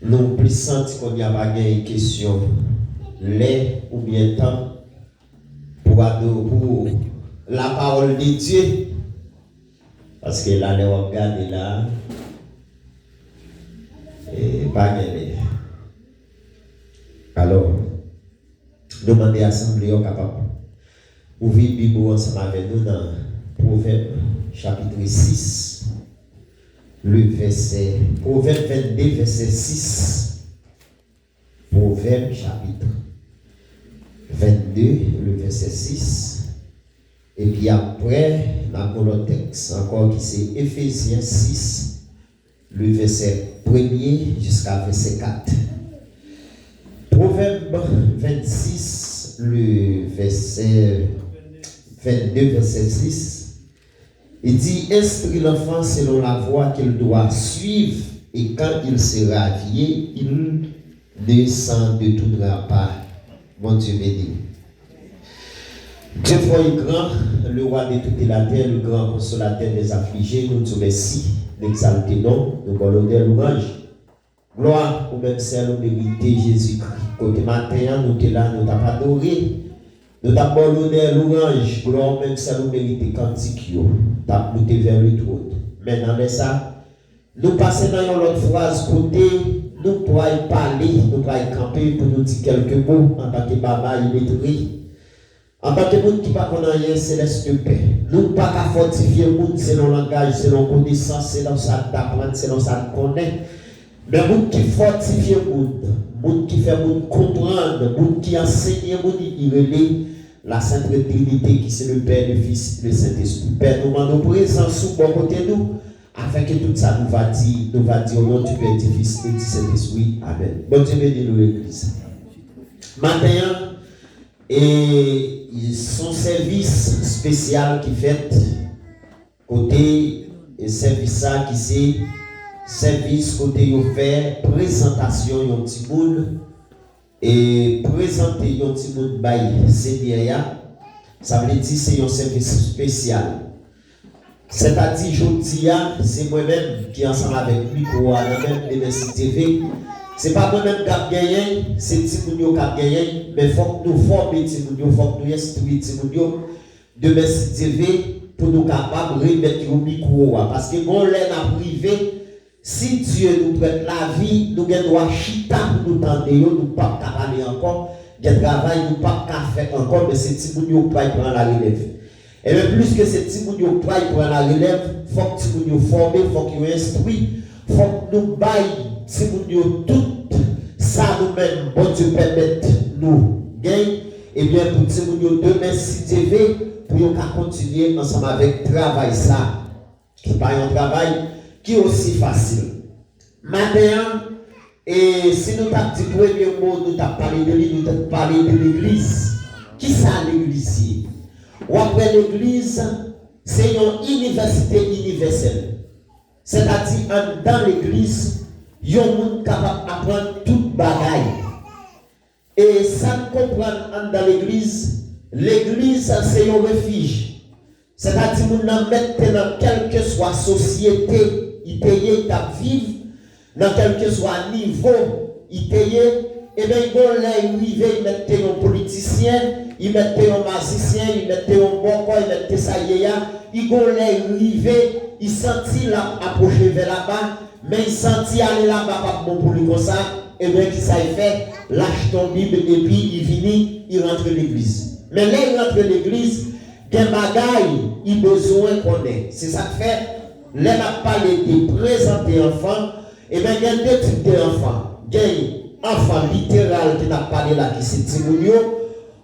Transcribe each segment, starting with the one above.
nous plus senti qu'on n'y a pas une question, les ou bien temps pour la parole de Dieu. Parce que là, les regarder là, et pas gagner. Alors, demandez à l'Assemblée capable. Ouvrez la Bible ensemble avec nous dans Proverbe chapitre 6, Proverbe 22, verset 6. Proverbe chapitre 22, le verset 6. Et puis après, on a le texte encore qui c'est Éphésiens 6, le verset 1er jusqu'à verset 4. Proverbe 26, le verset 22, verset 6. Il dit, instruis l'enfant selon la voie qu'il doit suivre, et quand il sera vieux, il ne s'en détournera pas. Mon Dieu béni. Dieu fort et grand, le roi de toute la terre, le grand consolateur des affligés, nous te remercions d'exalter nom, de l'honneur, louange. Gloire au même seul, au mérité Jésus-Christ. Côté matin, nous te là, nous t'avons adoré. Nous t'avons l'honneur, louange, gloire au même seul, au mérité cantique. Nous t'avons vers le trône. Maintenant, mais ça, nous passons dans une autre phrase côté, nous pourrons parler, nous pourrons camper pour nous dire quelques mots en tant que baba illettré. En tant que monde qui pas connaît rien, céleste paix. Nous pas qu'à fortifier le monde selon le langage, selon la connaissance, selon ça d'apprendre, selon ça de connaître. Mais monde qui fortifie le monde qui fait le monde comprendre, le monde qui enseigne le monde, il relève la Sainte Trinité qui c'est le Père, le Fils et le Saint-Esprit. Père, nous demandons présence sous bon côté nous, afin que tout ça nous va dire au nom du Père, du Fils et du Saint-Esprit. Amen. Bon Dieu béni nous l'Église. Matin, et son service spécial qui fait côté et service ça qui c'est service côté offert présentation yon petit monde et présenter yon petit monde bail c'est bien ça veut dire c'est un service spécial, c'est-à-dire jodi c'est moi-même qui ensemble avec micro à la même MSI TV. C'est pas moi-même qui a gagné, c'est Timounio qui a gagné, mais il faut que nous formions Timounio, il faut que nous instruions Timounio de Messi TV pour nous capables de remettre au micro. Parce que quand on est privé, si Dieu nous prête la vie, nous devons chita pour nous tendre, nous ne pouvons pas parler encore, il travail, nous ne pouvons pas faire encore, mais c'est Timounio qui prend la relève. Et même plus que c'est Timounio qui prend la relève, il faut que Timounio forme, il faut qu'il instruise, il faut que nous baillons. Si nous tout ça nous-mêmes, bon Dieu permette nous gagner, et bien pour si nous demain si TV, pour nous continuer ensemble avec travail ça, qui n'est pas un travail qui est aussi facile. Maintenant, et si nous avons dit premier mot, nous avons parlé de lui, nous avons parlé de l'église. Qui ça l'église? Ou après l'église, c'est une université universelle. C'est-à-dire dans l'église, il y a un monde capable d'apprendre toute bagaille. Et ça comprend dans l'église, c'est un refuge. C'est-à-dire que nous mettons dans quelle que soit la société, il paye à vivre, dans quel que soit le niveau, il paye, et bien il mettent un politicien, il mettent un magicien, il mettent un bon il mettent ça il sentit approcher vers là-bas, mais il sentit aller là-bas pas bon pour lui comme ça, et bien qui ça fait, lâche ton Bible et puis il vient, il rentre l'église. Mais là il rentre l'église, des bagailles, il besoin qu'on ait. C'est ça que fait, là on a parlé de présenter enfants, et bien il y a deux types d'enfants. Il y a un enfant littéral qui n'a parlé là qui c'est Timounio,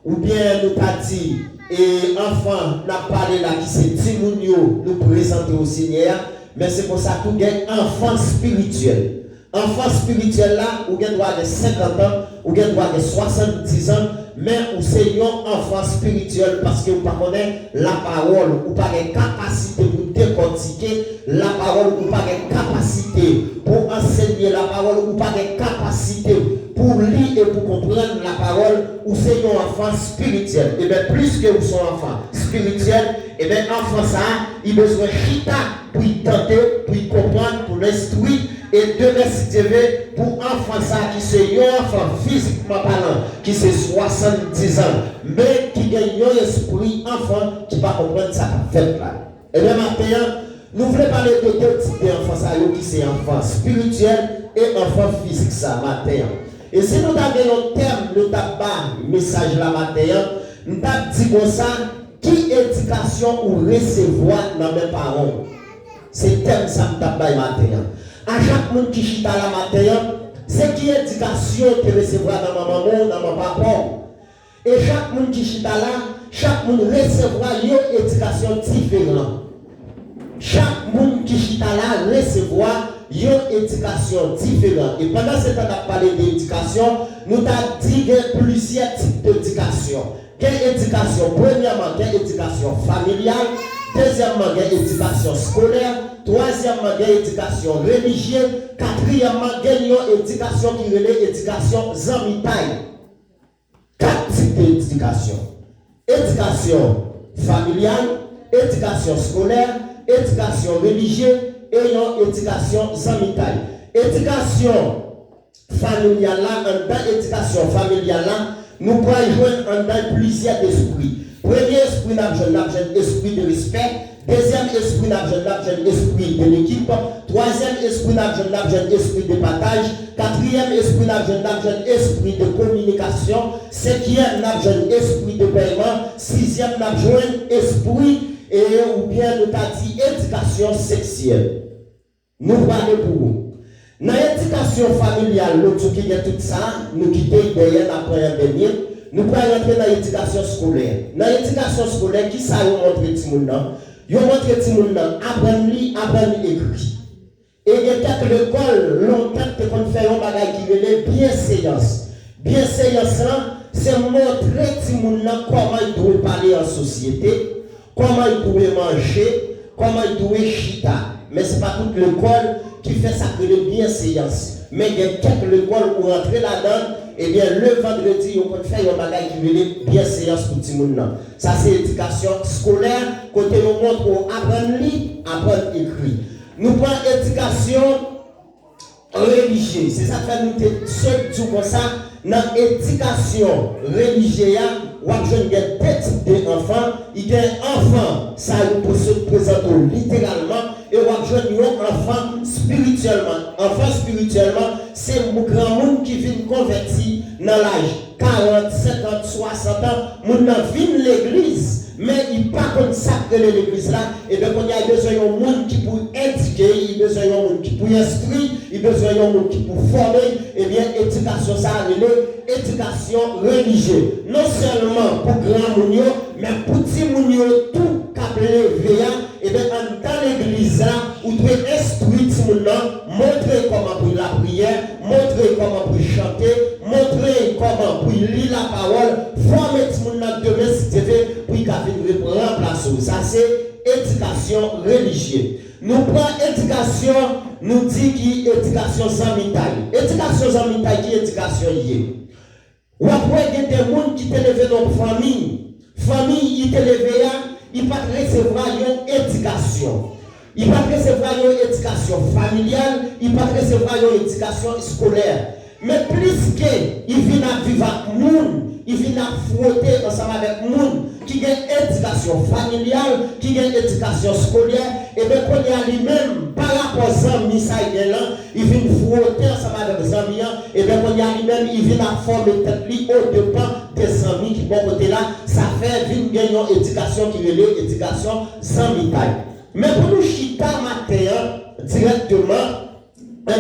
ou bien nous pas dit, et enfant n'a parlé là qui c'est Timounio, nous présenter au Seigneur, mais c'est pour ça que nous avons enfant spirituel. Enfant spirituel là, ou bien droit de 50 ans, ou bien droit de 70 ans, mais ou c'est un enfant spirituel parce que vous ne connaissez pas la parole, ou pas de capacité pour décortiquer la parole, ou pas de capacité pour enseigner la parole, ou pas de capacité pour lire et pour comprendre la parole, ou c'est un enfant spirituel. Et bien plus que vous êtes enfant spirituel, et bien enfant ça, il a besoin de chita pour y tenter, pour y comprendre, pour l'instruire, et demain si Dieu veut pour enfant ça qui c'est un enfant physiquement parlant qui c'est 70 ans mais qui gagne un esprit enfant qui va comprendre ça fait là. Et le matin nous voulons parler de deux types d'enfants ça qui c'est enfant spirituel et enfant physique ça matin. Et si nous avons un terme de tabac message la matin nous avons dit comme ça qui éducation ou recevoir dans mes parents. C'est thème ça me tabac matin. À chaque monde qui chita la matin, c'est qui éducation que recevoir dans ma maman, dans mon papa. Et chaque monde qui chita là, chaque monde recevra une éducation différente. Chaque monde qui chita là recevra une éducation différente. Et pendant ce temps, on a parlé d'éducation, nous avons dit qu'il y a plusieurs types d'éducation. Quelle éducation? Premièrement, quelle éducation familiale. Deuxièmement, quelle éducation scolaire. Troisièmement, éducation religieuse. Quatrièmement, éducation qui relève éducation zamitaille. 4 types d'éducation. Éducation familiale, éducation scolaire, éducation religieuse et éducation zamitaille. Éducation familiale là, éducation familiale là, nous pouvons joindre en plusieurs esprits. Premier esprit, nous avons l'esprit de respect. Deuxième esprit, nous avons l'esprit de l'équipe. Troisième esprit, nous avons l'esprit de partage. Quatrième esprit, nous avons l'esprit de communication. Cinquième, nous avons l'esprit de paiement. Sixième, nous avons l'esprit ou bien nous avons dit éducation sexuelle. Nous parlons pour vous. Dans l'éducation familiale, nous qui tout ça, nous quittons derrière la première dernière. Nous pouvons rentrer dans l'éducation scolaire. Dans l'éducation scolaire, qui ça montre les gens? Ils montrent les gens apprendre à lire, apprendre à écrire. Et il y a quelques écoles, longtemps, qu'on fait un bagage qui veut bienséance. Bienséance, c'est montrer les gens comment ils doivent parler en société, comment ils doivent manger, comment ils doivent chita. Mais ce n'est pas toute l'école qui fait ça que le bienséance. Mais il y a quelques écoles pour rentrer là-dedans. Eh bien, le vendredi, on peut faire un bagage qui veut bien séance pour tout le monde. Ça, c'est l'éducation scolaire. Côté on montre pour apprendre à lire, apprendre à écrire. Nous prenons l'éducation religieuse. C'est ça que nous sommes tout comme ça. Dans l'éducation religieuse, on a deux types d'enfants. Il y a un enfant, ça peut se présenter littéralement. Et on a un enfant spirituellement. Enfant spirituellement, c'est un grand monde qui vient convertir dans l'âge 40, 50, 60 ans. Moun nan vient l'église, mais il n'est pas comme ça que l'église là. Et bien, il y a besoin d'un monde qui peut éduquer, il y a besoin d'un monde qui peut instruire, il y a besoin d'un monde qui peut former. Et bien, éducation, ça a éducation religieuse. Non seulement pour grand moun, mais pour petit moun tout capé veillant. Et bien, dans l'église là, vous devez instruire tout le monde, montrer comment pour la prière, montrer comment pour chanter, montrer comment pour lire la parole, former tout le monde demain si tu veux, pour qu'il vienne remplacer. Ça, c'est éducation religieuse. Nous prenons éducation, nous dit qui est éducation sans mitaille. Éducation sans mitaille, qui est éducation liée. Ou après, il y a des gens qui t'élèvent dans la famille. Famille, ils t'élèvent, ils ne peuvent pas recevoir une éducation. Ils ne peuvent pas recevoir une éducation familiale, ils ne peuvent pas recevoir une éducation scolaire. Mais plus qu'ils viennent à vivre avec nous, ils viennent à frotter ensemble avec nous, qui ont une éducation familiale, qui ont une éducation scolaire, et bien qu'on y a lui-même, par rapport aux amis, ça y est là, ils viennent frotter ensemble avec les amis, et bien qu'on y a lui-même, ils viennent à former tête au dépend des amis qui vont côté là, ça fait une éducation qui est l'éducation sans mitaille. Mais pour nous chita matin, directement, dans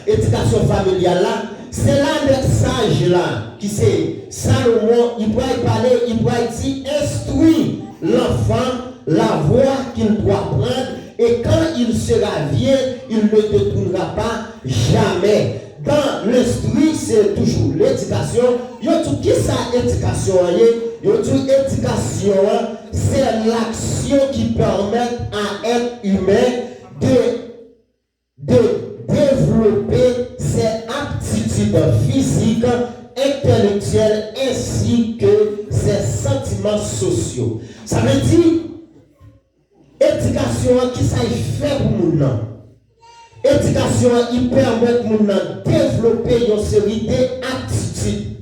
l'éducation familiale là, c'est là le sage là, qui c'est Salomon, il pourrait parler, il pourrait dire, instruire l'enfant la voie qu'il doit prendre, et quand il sera vieux, il ne détournera pas jamais. Dans l'instruire, c'est toujours l'éducation. Il y a tout qui ça, éducation, il y a tout éducation, c'est l'action qui permet à être humain de développer ses aptitudes physiques, intellectuelles ainsi que ses sentiments sociaux. Ça veut dire éducation qui ça fait pour nous. Éducation, il permet de développer une série d'attitudes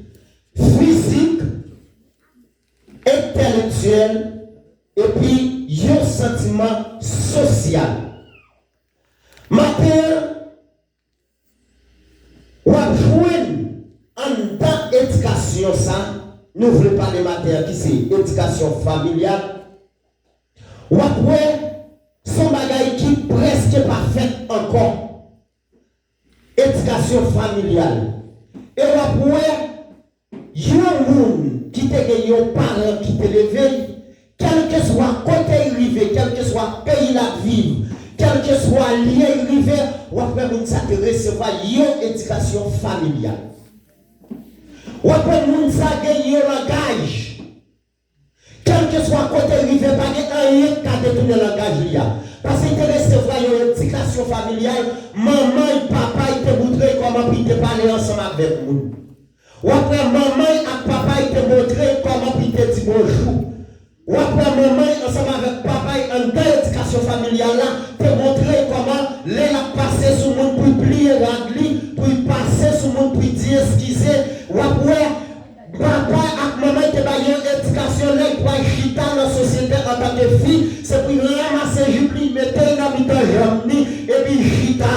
physiques, intellectuelles et puis un sentiment social. Maintenant, on va jouer en tant éducation, ça, nous ne voulons pas de matière qui c'est éducation familiale. On va son bagage qui est presque parfait encore. Éducation familiale. Et on va il y a un monde qui te gagne, un parent qui te lève, quel que soit côté arrivé, quel que soit pays la vivre, quel que soit lien arrivé, on va faire une recevoir une éducation familiale. On va faire une gagner un langage. Quel que soit côté arrivé, pas de rien qui détourner le langage. Parce que tu recevoir une éducation familiale, maman et papa te montrent comment ils te parler ensemble avec nous. Ou après maman et papa te montrent comment ils te disent bonjour. Ou après maman ensemble avec papa en dans l'éducation familiale te montrer comment les passer sur le monde pour plier l'anglais, pour passer sur le monde pour dire excusez. Ou après papa et maman te baillent une éducation là pour chita dans la société en tant que fille, c'est pour ramasser jupli, mettre une habitant jamni et puis chita.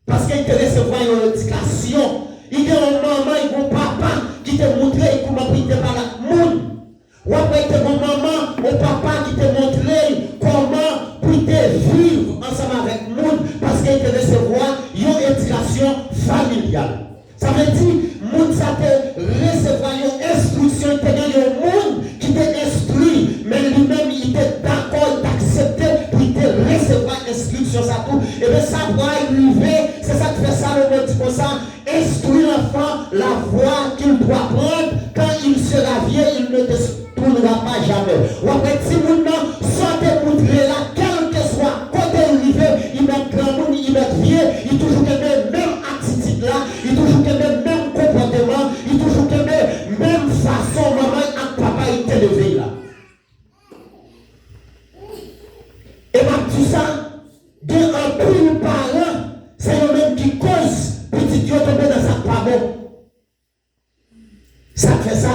Parce qu'il te recevoir une éducation. Il y a un maman et un papa qui te montre comment il te parle à monde. Ou après, il y a un maman ou papa qui te montre comment il te vivre ensemble avec monde parce qu'il te recevoir une éducation familiale. Ça veut dire, monde ça te recevoir une instruction, il te donne un monde qui te instruit, mais lui-même il était d'accord d'accepter pour te recevoir instruction ça tout. Et bien ça va arriver, c'est ça qui fait ça le mot dit comme ça. Instruire l'enfant la voie qu'il doit prendre. Quand il sera vieux, il ne te tournera pas jamais. Ou après, si vous sortez pour là, quel que soit côté arrivé, il met grand monde, il met vieux, il toujours que même attitude là, il toujours que même comportement, il toujours que même façon, maman et papa, il te levé là. Et bien tout ça, de un peu parent, c'est eux-mêmes qui cause. Petit Dieu tombé dans sa pas bon. Ça fait ça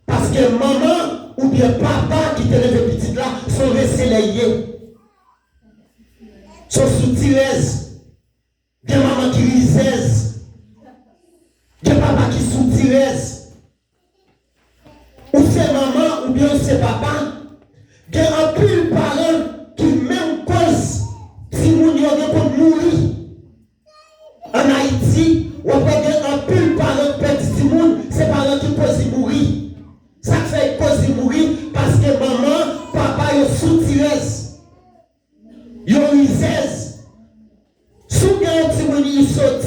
parce que maman ou bien papa qui te lève petit là sont restés liés. Sont sous-tireuses. Il y a maman qui riseuse. Il y a papa qui sous-tireuse. Ou c'est maman ou bien c'est papa. Il y a un peu de parents qui même cause si nous y a pour mourir. En Haïti, on peut avoir un peu de parents petit monde, c'est parents qui causent mourir. Ça fait cause mourir parce que maman, papa, ils sont sous-tireuses. Ils sont riseuses. Sous un petit monde, ils sortent.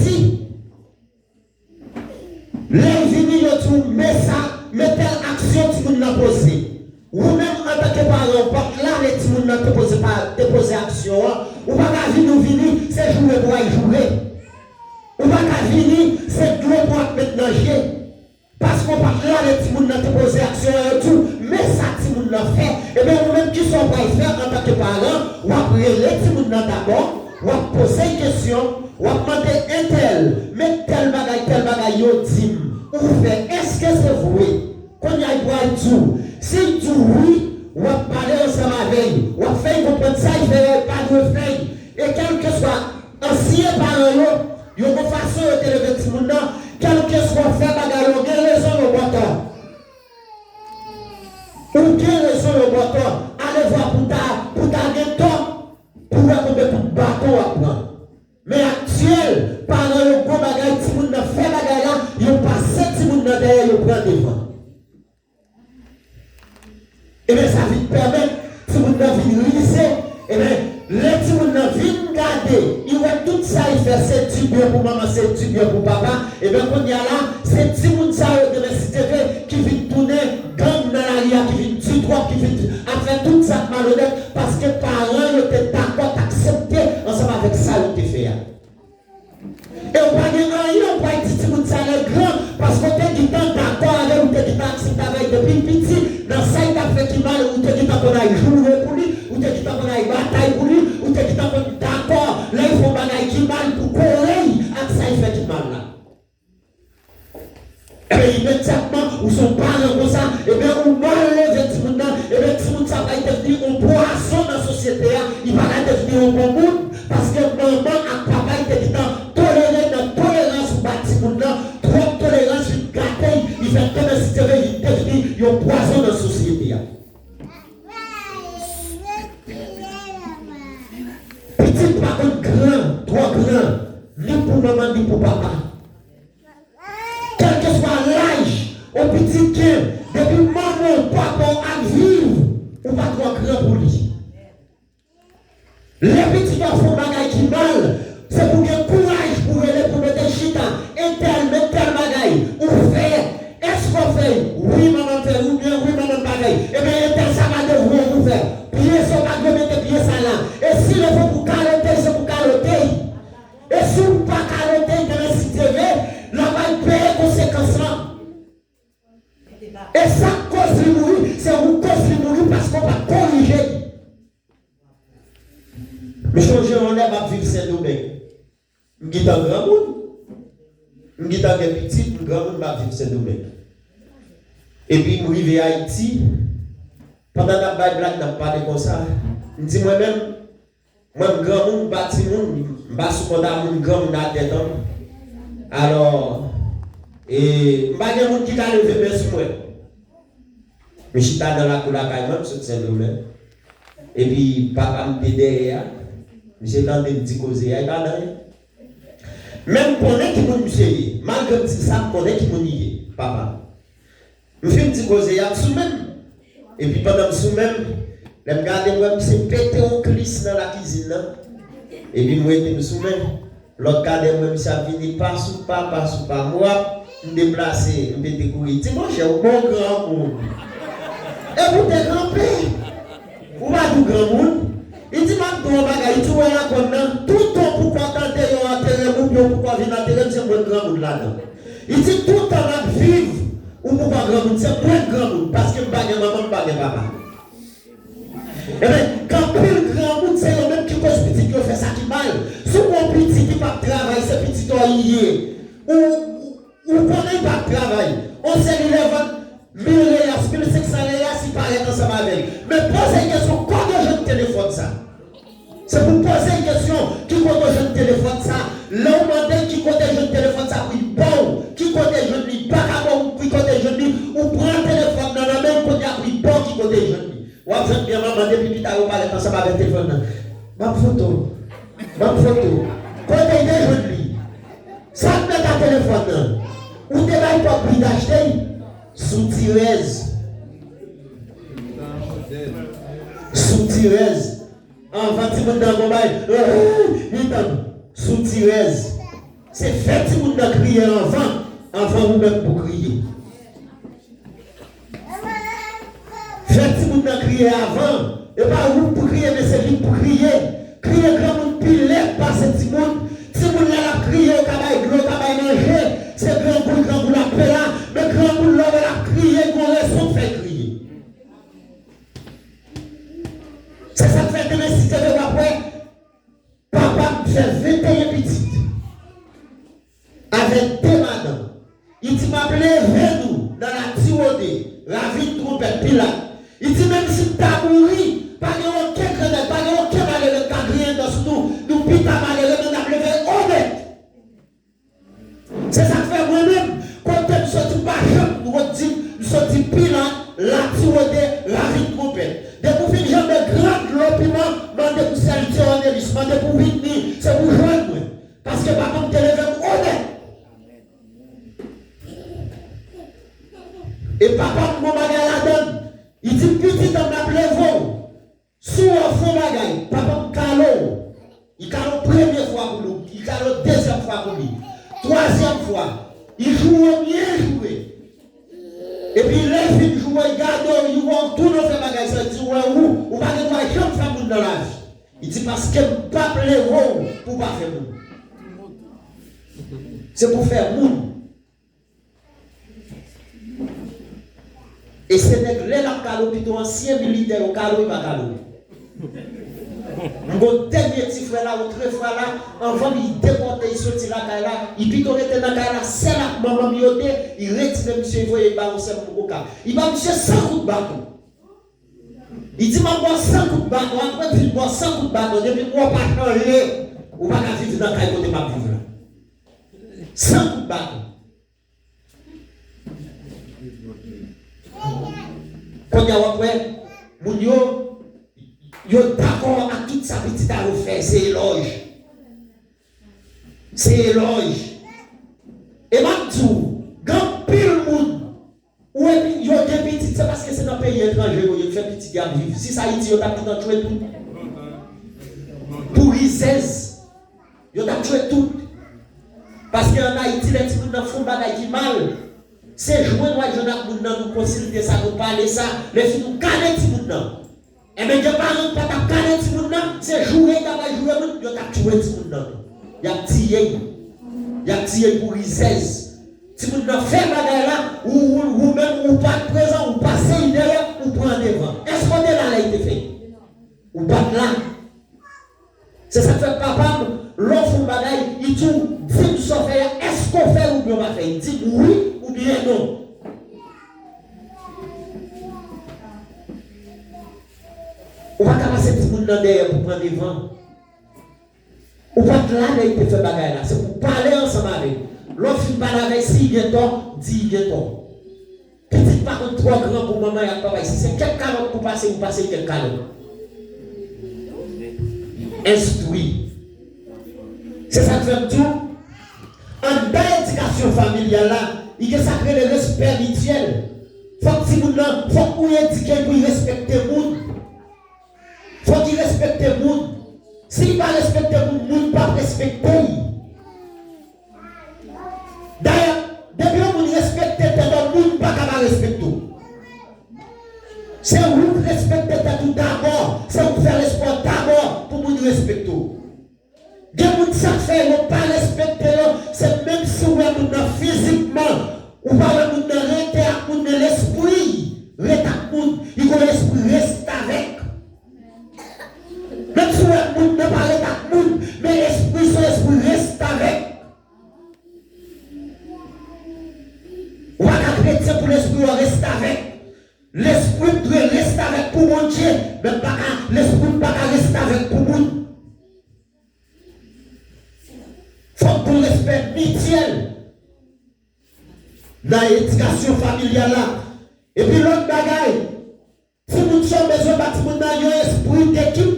Les vignes, ils trouvent, mais ça, mais telle action, tu peux nous poser. Ou même en tant que parent, là, les petits monde ne te poser action. Ou pas qu'à nous venir, c'est jouer pour y jouer. Ou pas qu'à venir, c'est jouer pour mettre dans le jeu. Parce qu'on parle là, les petits monde te poser action et tout, mais ça, les petits monde l'a fait. Et bien, nous-mêmes qui sommes prêts à faire en tant que parents, on va appeler les petits monde d'abord, on va poser une question, on va demander un tel, mais tel bagaille, yo dit, ou fait, est-ce que c'est vrai? Qu'on y aille voir tout. Si tu oui, on va parler ensemble avec lui. On va faire comprendre ça, il fait pas de faire. Et quel que soit ancien parent, il y a une façon de te lever tout le monde, quel que soit fait bagarre, il y a raison au bâton. Ou bien raison au bâton. Allez voir pour ta temps, pour voir combien de bâton à prendre. Mais actuel, parents, il y a un bon bagage, tout le monde fait bagarre là, il y a passé tout le monde derrière, il prend devant. Et bien ça va permettre, si vous avez lycée, et bien les petits vous avez garder, il va tout ça, il fait c'est du bien pour maman, c'est du bien pour papa, et bien quand il y a là, c'est petit monde ça de la cité qui vient tourner, gang dans l'arrière, qui vient du droit, qui vient faire tout ça malhonnête, parce que parents étaient d'accord d'accepter ensemble avec ça, ils étaient fait. Et on va dire rien, on va dire que tout ça est grand, parce qu'on était d'accord avec ou t'es accepté avec depuis petit, dans ça il t'a fait qui mal, ou t'es dit qu'on a joué pour lui, ou t'es dit qu'on a bataille pour lui, ou t'es dit qu'on est d'accord, là il faut bagaille qui mal bien immédiatement, ou son parent comme ça, et bien, ou mal levé tout le monde, et bien, tout le monde, ça va devenir un poisson dans la société, il va devenir un bon monde, parce que maman et papa étaient tolérés dans tolérance au bâtiment, trop tolérance, il gâte, il fait comme si il devenir un poison dans la société. Petit par contre grand, trop grand, ni pour maman, ni pour papa. Quel que soit l'âge, au petit gain, depuis maman, papa, à vivre, ou pas trop grand pour lui. Les petits gars font bagaille qui mal, c'est pour qu'il courage pour aller pour mettre chita, et tel bagaille, ou faire. Est-ce qu'on fait? Oui, maman fait, ou bien oui, maman bagaille. Eh bien, tel ça va devoir vous faire. Pieds sur ma mettre pieds ça là. Et s'il faut pour carotter, c'est pour carotter. Et si vous ne pas carotter dans la cité, là va payer conséquences là. Et ça cause de mourir, c'est vous cause de mourir parce qu'on va corriger. Mais changer on est à vivre Saint-Domingue. Je suis un grand monde. Je suis un petit, un grand monde va vivre Saint-Domingue. Et puis, je suis à Haïti. Pendant la Bible, je n'ai pas parlé comme ça. Je dis moi-même, moi, un grand monde, bâti monde, je ne suis pas un grand monde à tête. Alors, et je ne suis pas un monde qui a levé mes soins. Mais je suis dans la cour de la caille, sur Saint-Domingue. Et puis, papa me dit derrière. J'ai tenté de dire causer, il n'y a pas rien. Même pour les qui m'ont dit, malgré tout ça, pour les qui m'ont dit, papa. Je fais une petite cause, il y a sous même. Et puis pendant sous même, je regarde, je me pété au clisse dans la cuisine. Et puis moi, je me sous même. L'autre garde, moi, je venu pas sous pas. Moi, je me déplacer, je me découvrir. Dis-moi, j'ai un bon grand monde. Et vous êtes grand-père. Vous êtes un grand monde. Il dit, tu vois là, tout le temps, pourquoi tenter un terrain, pourquoi venir à terrain, c'est un grand monde là-dedans. Il dit, tout le temps, vivre, ou pour pas grand monde, c'est un grand monde, parce que je ne maman, je ne papa. Eh bien, quand plus grand monde, c'est le même qui cause petit qui fait ça qui mal. Si mon petit qui va travailler, c'est petit oyer, ou connaît pas de travail, on s'est mis les 1000 réas, 1500 réas, si paraît ensemble avec. Mais posez une question, comment je téléphone ça? C'est pour poser une question, qui compte je téléphone ça? Là, on demande qui compte je téléphone ça? Oui, bon, qui compte je dis pas bon, qui compte je dis, ou prend le téléphone dans la même côté, oui, bon, qui compte je dis. Ou après, bien, maman, depuis tout à l'heure, parler ensemble avec le téléphone. Ma photo. Côté je dis, ça met ta téléphone, ou t'es là, il pas prix d'acheter, sous tirez. En fait, dans le bail, sous tirez. C'est fait si vous n'avez crié avant vous-même pour crier. Fait si vous n'avez crié avant, et pas vous pour crier, mais c'est lui pour crier. Crier grand monde pile, pas ce petit monde. Si vous l'avez crié au cabaye, gros cabaye manger, c'est grand boule la paix là, mais grand boule l'a crié, qu'on raison de faire crier. C'est ça que fait que les cités de après, papa fait 21 petites. Avec deux madames. Il dit, m'appelez nous dans la tirodée, la vie de trompette, puis là. Il dit, même si tu as mouru, pas de aucun grenade, pas de aucun malheureux, qui a rien dans nous pita malheureux, nous avons levé honnête. C'est ça que fait moi-même, quand nous sommes pas jeunes, nous sommes pile là, la tirodée, la vie de trompette. Dès que vous finissez de grandes l'opinion, demandez pour celle qui en est, demandez pour Whitney, c'est pour joindre. Parce que par contre, tu es honnête. Et papa, mon bagage la donne. Il dit, petit homme l'appelé vous. Sous un fond bagage, papa, calot. Il calot première fois pour nous. Il calot deuxième fois pour lui. Troisième fois. Il joue au mieux joué. Et puis les filles jouent, ils gardent, ils vont tout dans ces bagages. Ils disent, ouais, où? On va dire, ouais, je ne fais pas dans la vie. Il dit, parce que pas appeler vous pour pas faire monde. C'est pour faire monde. Et c'est les là, plutôt ancien militaire au calot, il va calot. Mon dernier petit frère là, ou très frère là, avant il déporte, il sortit la caille là, il pique dans la caille là, c'est là, maman miote, il retire monsieur, il voyait pas au sein pour coca. Il va monsieur 100 coups de bâton. Il dit, maman, 100 coups de bâton, après il boit 100 coups de bâton, depuis moi pas changer, ou pas vivre dans la caille côté ma vivre là. 100 coups de bâton. Quand il y a après, mon yo d'accord à toute sa petite à refaire, c'est éloge. C'est éloge. Et maintenant, quand pile monde, ou est yo des petits, c'est parce que c'est dans un pays étranger où il fait petit gars vivre. Si ça Haïti, yo t'a pris dans tuer tout. Pour Isez, yo t'a tué tout. Parce qu'en Haïti, les petits gens font bagaille qui mal. C'est jouer moi nous consulter ça, nous parler ça, les filles nous caler petit monde. Et bien, les parents pas ta caler petit monde, c'est jouer, il a joué, il a tué petit monde. Il a tiré pour Isez. Si vous ne faites pas là, ou même ou pas présent, ou passez derrière, ou prendre devant. Est-ce qu'on est là, il été fait? Ou pas là? C'est ça que fait papa, l'offre bagaille, il dit, si nous sommes fait, est-ce qu'on fait ou bien on va faire? Il dit oui ou bien non. On va passer tout le monde derrière pour prendre devant. On va là, il te fait bagaille là. C'est pour parler ensemble avec. L'offre bagaille, si il y a tort, dit il y a tort. Petit par contre, trop grand pour maman et papa. Si c'est quel carotte pour passer, vous passez quel carotte. Instruit. C'est ça que fait tout. En d'éducation familiale là, il y a sacré le respect rituel. Faut que vous éduquer pour respecter le monde. Faut qu'il respecte le monde. S'il ne respecte le monde, ne pas respecter. D'ailleurs, depuis que vous respectez le monde, pas qu'à respecter. C'est vous respecter tout d'abord. C'est vous faire l'espoir d'abord pour vous respecter. Des gens ça fait, ne pas respecter, c'est même si vous êtes physiquement, ou pas vous rester à l'esprit, reste à vous, il faut l'esprit reste avec. Même si vous êtes ne pas rester à vous, mais l'esprit, son esprit reste avec. Ou pas chrétien pour l'esprit reste avec. L'esprit doit rester avec pour mon Dieu, mais l'esprit ne peut pas rester avec pour vous. Il faut qu'on respecte mutuel dans l'éducation familiale là. Et puis l'autre bagaille, si nous sommes besoin de bâtiment dans un esprit d'équipe,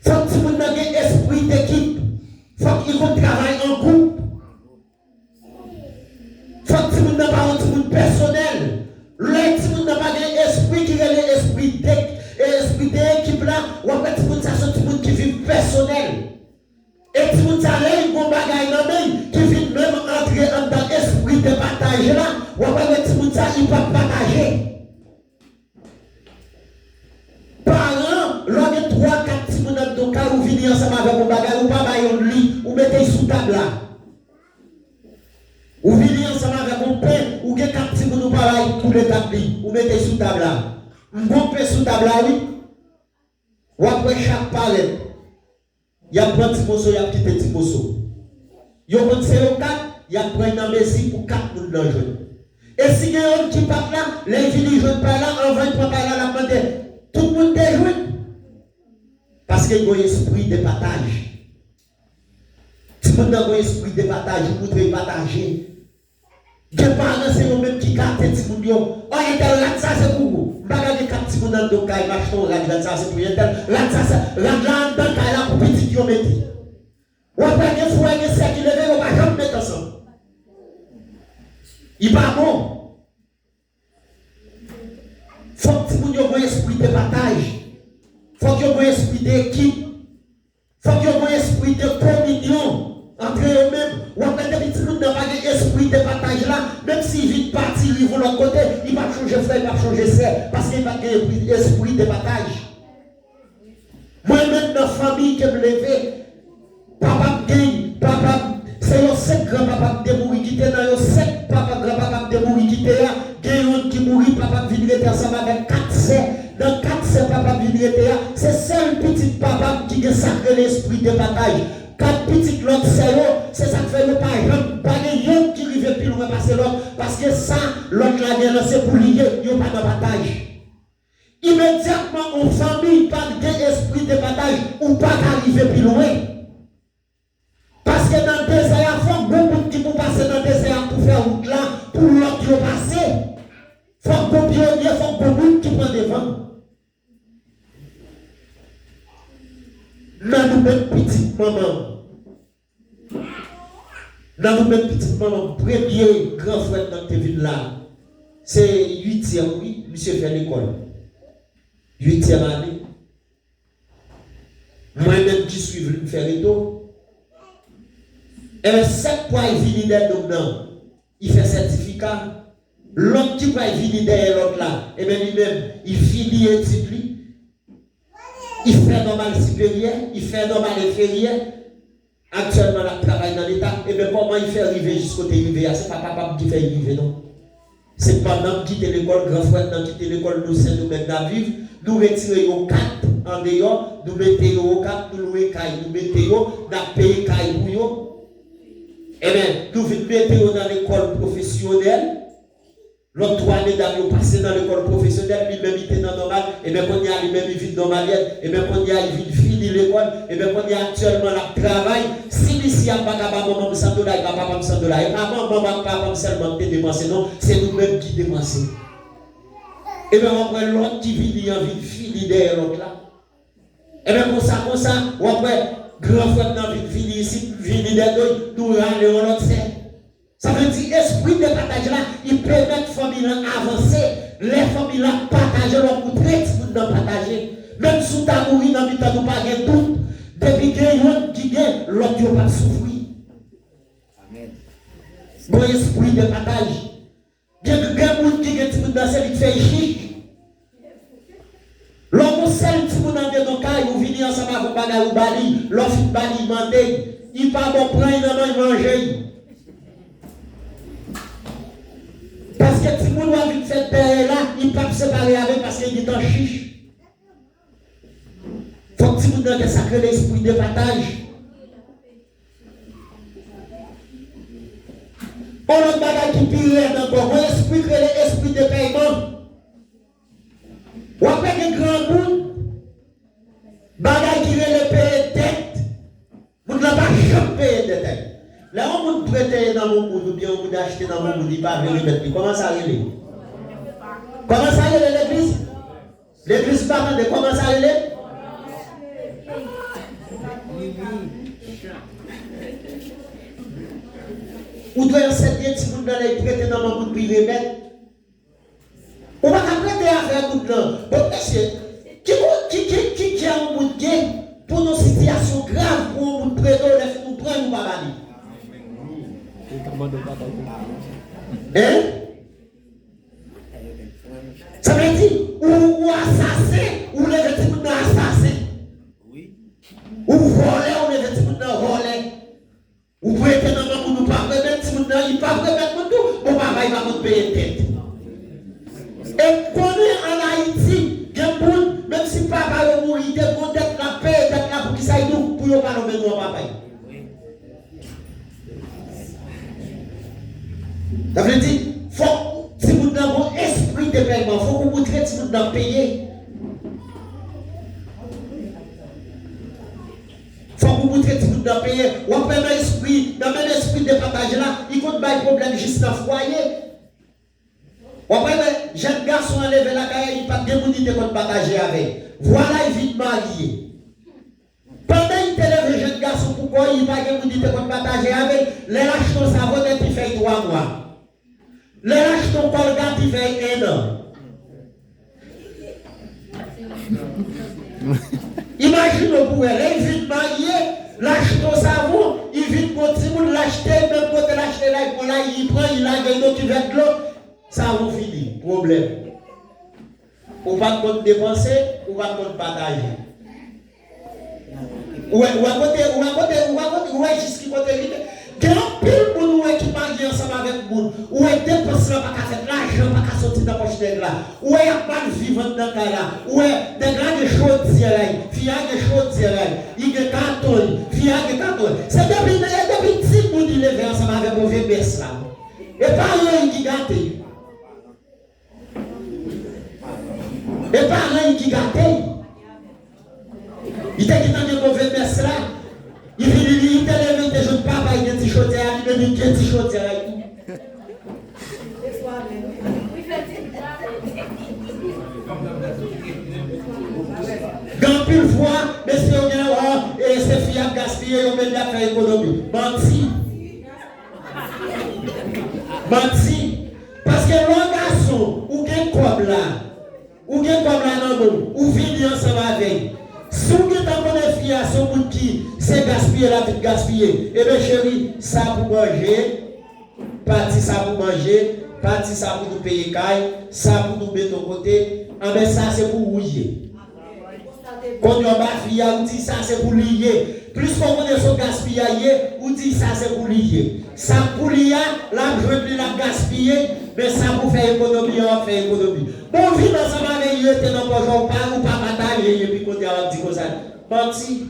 il faut que nous ayons un esprit d'équipe. Il faut qu'ils travaillent en groupe. Il faut que nous n'ayons pas un monde personnel. L'autre n'a pas un esprit qui est l'esprit d'équipe là, ou après tout le monde, ça c'est tout le monde qui vit personnel. Et si vous savez, vous avez qui vient même entrer dans l'esprit de partage là, ou après si vous savez, il va partager. Parents, l'on est 3-4 petits moun dans ton cas, vous venez ensemble avec vos bagages, ou pas bailler un lit, ou mettez sous table là. Ou venez ensemble avec mon pain, ou avez 4 petits moun ou pas bailler tous les 4 lits, ou mettez sous table là. Mon pain sous table là, oui. Ou après chaque palette. Il y a un petit morceau, il y a un petit morceau. Il y a un petit 4, il y a un messi pour 4 personnes dans le jeu. Et si il y a un qui part là, les filles ne jouent pas là, on va pas là, la demande. Tout le monde est joué. Parce qu'il y a un esprit de partage. Si vous avez un esprit de partage, vous pouvez partager. Les parents, c'est eux-mêmes qui gâtent les petits gens. Oh, il y a ça, c'est pour vous. Je ne vais pas regarder 4 petits gens dans le dos, ils marchent dans le ça, c'est pour vous. Là, dans le cas, pour petit qui ont mis. Ou après, il faut un essai qui lève, on ne va jamais mettre ensemble. Il n'est pas bon. Il faut que vous ayez un esprit de partage. Il faut qu'il y ait un esprit d'équipe. Il faut qu'il y ait un esprit de communion. Entre eux-mêmes, ou après des petits gens n'ont pas d'esprit de partage là, même s'ils viennent partir, ils vont de l'autre côté, ils ne vont pas changer frère, ils ne vont pas changer sœur, parce qu'ils n'ont pas d'esprit de partage. Moi-même, dans la famille qui me lève, papa me gagne, papa, c'est un 7 grand-papa qui mourit, qui était dans un 7 grand-papa qui mourit, qui était là, gagne qui mourit, papa vient rester ensemble avec 4 sœurs, dans 4 sœurs, papa vient rester là, c'est seul seul petit papa qui a sacré l'esprit de partage. 4 petites l'autre c'est ça qui fait le pas de qui arrive plus loin passer l'autre parce que ça l'autre la lancé pour lier il n'y a pas de partage. Immédiatement en famille pas d'esprit de partage ou pas arriver plus loin. Parce que dans le désert, il faut beaucoup qui pour passer dans le désert pour faire route là pour l'autre qui passer. Il faut que pionnier, il faut beaucoup qui prend devant. Dans nous-mêmes petites mamans, dans nous-mêmes petites mamans, premier grand frère dans cette ville-là, c'est 8e, oui, monsieur fait l'école. 8e année. Moi-même qui suis venu faire les dos. Et 7 points il vient dedans. Il fait certificat. L'autre qui va venir derrière l'autre là, et bien lui-même, il finit étude. Il fait normal supérieur, il fait normal inférieur. Actuellement, il travaille dans l'État. Et bien comment il fait arriver jusqu'au arrivé? C'est pas papa qui fait arriver, non? C'est pas nous qui quitter l'école, grand frère, nous quitter l'école, nous sommes nous-mêmes à vivre. Nous retirons aux 4 en dehors, nous mettons aux 4, nous louons caille, nous mettons, nous payons caille pour eux. Eh bien, nous mettons dans l'école professionnelle. L'autre 3 années d'ailleurs passé dans l'école professionnelle, lui-même il était dans normal, et bien quand il y a lui-même il vit normalienne, et bien quand il y a il fini l'école, et bien quand il y a actuellement le travail, si ici il n'y a pas maman $100, il n'y a pas $100, et maman, papa seulement te dépenser, non, c'est nous-mêmes qui dépensons. Et bien après l'autre qui vit, il a envie de finir derrière l'autre là. Et bien comme ça, ou après, grand frère n'a envie de finir ici, finir derrière l'autre, nous râlons l'autre c'est. Ça veut dire l'esprit de partage là, il permet la famille avancer, les familles là partager leur coup très dans partager. Même si tu as mouru dans le temps, tu n'as pas de doute. Depuis qu'il y a un qui gagne, l'autre n'a pas souffrir. Amen. Bon esprit de partage. Il y a des gens qui gagnent dans celle qui fait chic. L'homme seul qui vous dans des cas, vous venez ensemble avec bagarre ou bali, l'offre bali mandé, il pas bon prendre, il manger. Parce que si vous avez fait cette terre là, il ne peut pas se séparer avec parce qu'il est en chiche. Il faut que si vous avez sacré l'esprit de partage. On a un bagage qui pire encore. On explique l'esprit de paiement. On a des grands bouts. Bagage qui est le payer tête. Vous ne l'avez pas jamais payé de tête. Là, on peut prêter dans mon monde ou bien on peut acheter dans mon monde, il ne va pas remettre. Comment ça arrive? Comment ça arrive l'église? L'église pas de comment ça arrive? Ou doit enseigner si vous allez prêter dans mon monde puis remettre. On va prêter à faire tout le temps. Qui a un monde pour nos situations graves, pour nous prêter, nous prendre ou pas aller? Hein? Ça veut dire ou assassin ou les victimes d'assassin. Ou voler ou les victimes de voler. Ou prêter dans le monde ou pas remettre, il pas remettre tout, bon papa il va nous payer tête. Et qu'on est en Haïti, même si papa est mort, il est bon d'être la paix, d'être là pour qu'il s'aille nous, pour ne pas nous mettre papa. Ça veut dire, faut, si vous avez un esprit de paiement, il faut que vous traitez si vous devez payer. Il faut que vous traitez si vous devez payer. Ou après, dans le même esprit de partage là, il compte pas de problème juste dans le foyer. Ou après, les jeunes garçons enlèvent la caille, il n'y a pas de démonité qu'on partager avec. Voilà, il vit marié. Pendant qu'il élève les jeunes garçons, pourquoi il n'y a pas de démonité qu'on partager avec? Les lâches ton savon, il fait 3 mois. Les lâches ton colgate, il fait 1 an. Imaginez pour elle, il vit marié, lâche ton savon, il vit pour tout le monde l'acheter, même quand il l'acheter là, il prend, il a gagné qui vient de l'eau, ça va finir, problème. On va te dépenser, on va te partager. Ou à côté, jusqu'à côté, il y a un pile pour nous qui marient ensemble avec nous, ou est dépensé, pas qu'à faire l'argent, pas qu'à sortir dans la poche de là. Où est pas vivant dans le là? Où est des gars de chaudière, filles de chaudière, il y a carton, filles de carton. C'est depuis petit pour dire lever ensemble avec mauvais baisse là. Et pas rien qui gâte. Et pas rien qui gâte. Il t'a dit dans le mauvais baisse là. Il t'a levé tes jeunes papa, il a dit chaudière, il a dit petit chaudière. Quand plus fois, monsieur, et ces filles à gaspiller, on met la faire économie. Menti. Menti. Parce que l'un garçon, ou bien comme là, ou bien comme là, non, ou vient ensemble avec. Si vous êtes en bonne fille à son bout qui, c'est gaspiller la vie gaspiller. Eh bien, chérie, ça pour manger, parti ça pour manger, parti ça pour nous payer caille, ça pour nous mettre au côté, ah ben ça c'est pour rouiller. Quand on va fille, on dit ça c'est pour lier. Plus qu'on connaît son gaspiller, on dit ça c'est pour lier. Ça pour lier, l'argent de la gaspiller, mais ça pour faire économie, on fait économie. Bon, vivre ensemble avec eux, t'es dans le jour, pas ou pas batailler, et puis quand on dit comme ça, menti.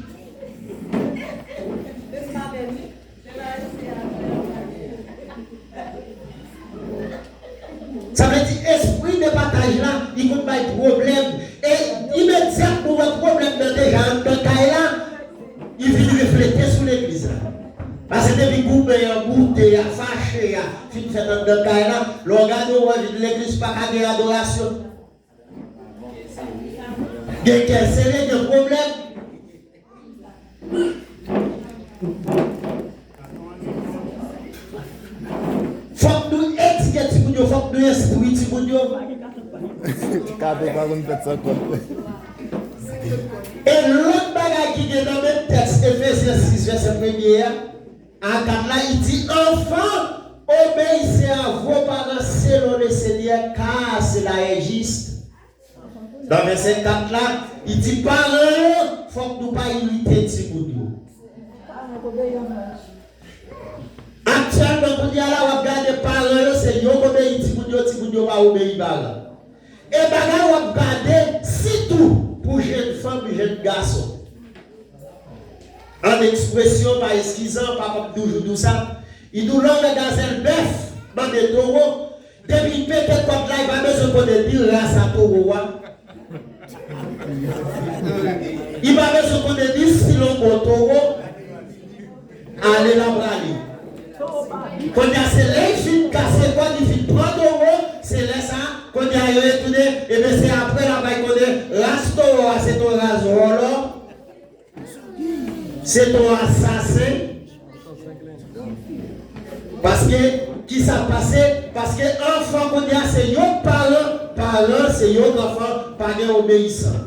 Ça veut dire esprit de partage là, il compte pas de problème. Et immédiatement, votre problème de déjà en tant là, il vient refléter sur l'église. Parce que depuis que vous avez goûté, fâché, fin fait dans le cas là, le regarde où l'église pas qu'à des adorations. Il y a des problèmes. Faut que nous étiquetions, il faut que nous instruisions. Et l'autre bagaille qui est dans le texte, Ephésiens 6, verset 1er, en 4 là, il dit enfants, obéissez à vos parents selon le Seigneur, car cela est juste. Dans verset 4 là, il dit parents, il faut que nous ne pas irriter Timothée. Actuellement, quand il y a là, on regarde parents, c'est yo qui obéit Timothée va obéir parents. Et bagarre, on regarde, si tout pour jeunes femmes et jeunes garçons. En expression, par esquissant, par toujours tout ça, il nous l'a gazelle bœuf, dans des taureaux. Depuis peut-être comme là, il va besoin de dire race à taureau. Il va besoin de dire si l'on est taureau, allez la braler. Quand il y a ces filles cassées, quand il fait 3 taureaux, c'est là ça. Quand il y a retourné, et bien c'est après la baille qu'on est rastoro, c'est ton rasoir, c'est ton assassin. Parce que, qui s'est passé? Parce que enfant qu'on a, c'est yon parent, c'est yon enfant, pas obéissant.